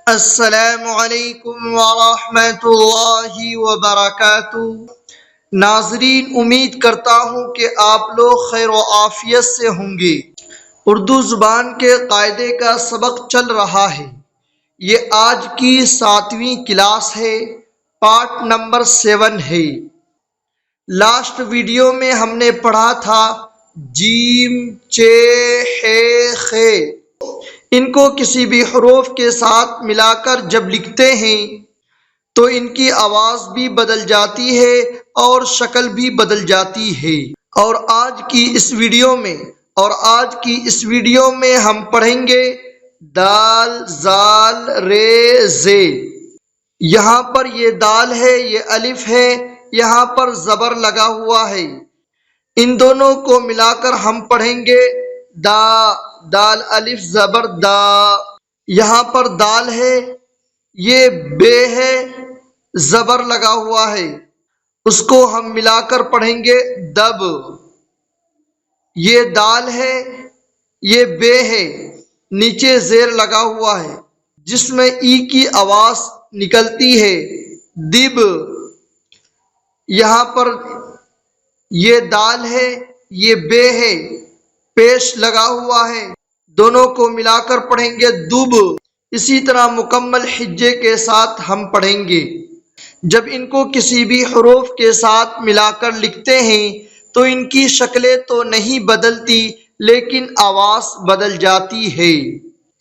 السلام علیکم ورحمۃ اللہ وبرکاتہ۔ ناظرین، امید کرتا ہوں کہ آپ لوگ خیر و عافیت سے ہوں گے۔ اردو زبان کے قاعدے کا سبق چل رہا ہے۔ یہ آج کی 7ویں کلاس ہے، پارٹ نمبر 7 ہے۔ لاسٹ ویڈیو میں ہم نے پڑھا تھا جیم، چے، ہے، خے۔ ان کو کسی بھی حروف کے ساتھ ملا کر جب لکھتے ہیں تو ان کی آواز بھی بدل جاتی ہے اور شکل بھی بدل جاتی ہے۔ اور آج کی اس ویڈیو میں ہم پڑھیں گے دال، زال، رے، زے۔ یہاں پر یہ دال ہے، یہ الف ہے، یہاں پر زبر لگا ہوا ہے۔ ان دونوں کو ملا کر ہم پڑھیں گے دا، دال الف زبر دا۔ یہاں پر دال ہے، یہ بے ہے، زبر لگا ہوا ہے، اس کو ہم ملا کر پڑھیں گے دب۔ یہ دال ہے، یہ بے ہے، نیچے زیر لگا ہوا ہے جس میں ای کی آواز نکلتی ہے، دب۔ یہاں پر یہ دال ہے، یہ بے ہے، پیش لگا ہوا ہے، دونوں کو ملا کر پڑھیں گے دب۔ اسی طرح مکمل ہجے کے ساتھ ہم پڑھیں گے۔ جب ان کو کسی بھی حروف کے ساتھ ملا کر لکھتے ہیں تو ان کی شکلیں تو نہیں بدلتی لیکن آواز بدل جاتی ہے۔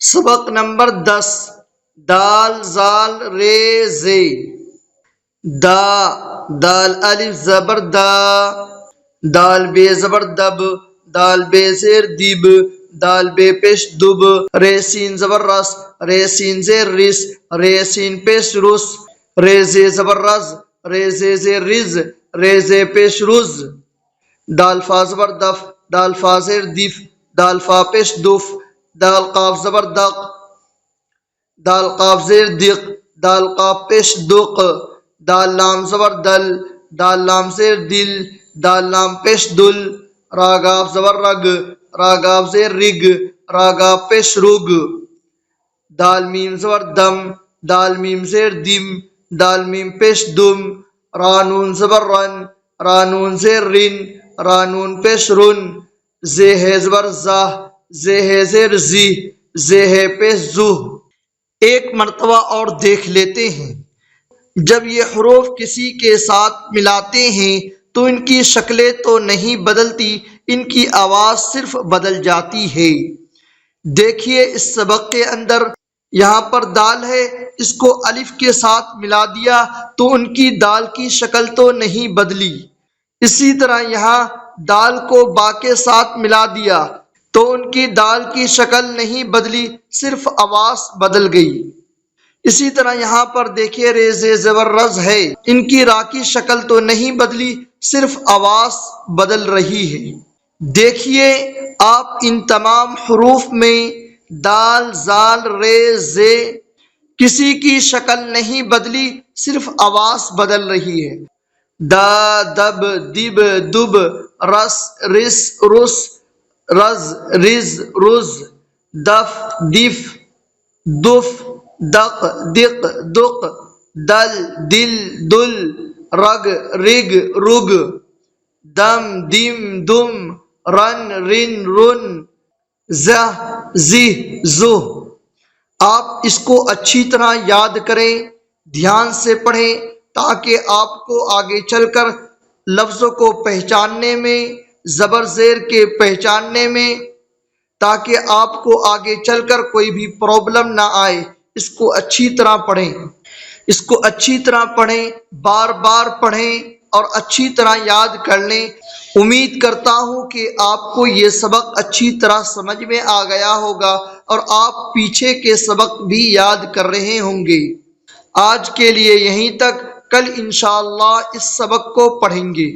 سبق نمبر 10، دال، زال، رے، زے۔ دا، دال الف زبر دا، دال بے زبر دب، دال بے زیر دب، دال بے پیش دب، رے سین زبر رس، رے سین زیر رس، رے سین پیش رس، رے زے زبر رز، رے زے زیر رز، رے زے پیش رز، دال فا زبر دف، دال فا زیر دف، دال فا پیش دف، دال قاف زبر دق، دال قاف زیر دق، دال قاف پیش دق، دال لام زبر دل، دال لام زیر دل، دال لام پیش دل، را گاف زبر رگ، را گاف زیر رگ، را گاف پیش رگ، دال میم زبر دم، دال میم زیر دم، دال میم پیش دم، را نون زبر رن، را نون زیر رن، را نون پیش رن، زے ہے زبر زہ، زے ہے زیر زی، زے ہے پیش زہ۔ ایک مرتبہ اور دیکھ لیتے ہیں۔ جب یہ حروف کسی کے ساتھ ملاتے ہیں تو ان کی شکلیں تو نہیں بدلتی، ان کی آواز صرف بدل جاتی ہے۔ دیکھیے اس سبق کے اندر، یہاں پر دال ہے، اس کو الف کے ساتھ ملا دیا تو ان کی دال کی شکل تو نہیں بدلی۔ اسی طرح یہاں دال کو با کے ساتھ ملا دیا تو ان کی دال کی شکل نہیں بدلی، صرف آواز بدل گئی۔ اسی طرح یہاں پر دیکھیے رے زے زبر رز ہے، ان کی را کی شکل تو نہیں بدلی، صرف آواز بدل رہی ہے۔ دیکھیے آپ ان تمام حروف میں دال، زال، رے، زے کسی کی شکل نہیں بدلی، صرف آواز بدل رہی ہے۔ دا، دب، دب، دب، رس، رس، رس، رز، رز، رز، دف، دف، دف، دق، دق، دق، دل، دل، دل، رگ، رگ، رگ، دم، دم، دم، رن، رن، رن، زہ، زہ، زہ۔ آپ اس کو اچھی طرح یاد کریں، دھیان سے پڑھیں تاکہ آپ کو آگے چل کر لفظوں کو پہچاننے میں، زبر زیر کے پہچاننے میں، تاکہ آپ کو آگے چل کر کوئی بھی پرابلم نہ آئے۔ اس کو اچھی طرح پڑھیں، اس کو اچھی طرح پڑھیں، بار بار پڑھیں اور اچھی طرح یاد کر لیں۔ امید کرتا ہوں کہ آپ کو یہ سبق اچھی طرح سمجھ میں آ گیا ہوگا اور آپ پیچھے کے سبق بھی یاد کر رہے ہوں گے۔ آج کے لیے یہیں تک، کل انشاءاللہ اس سبق کو پڑھیں گے۔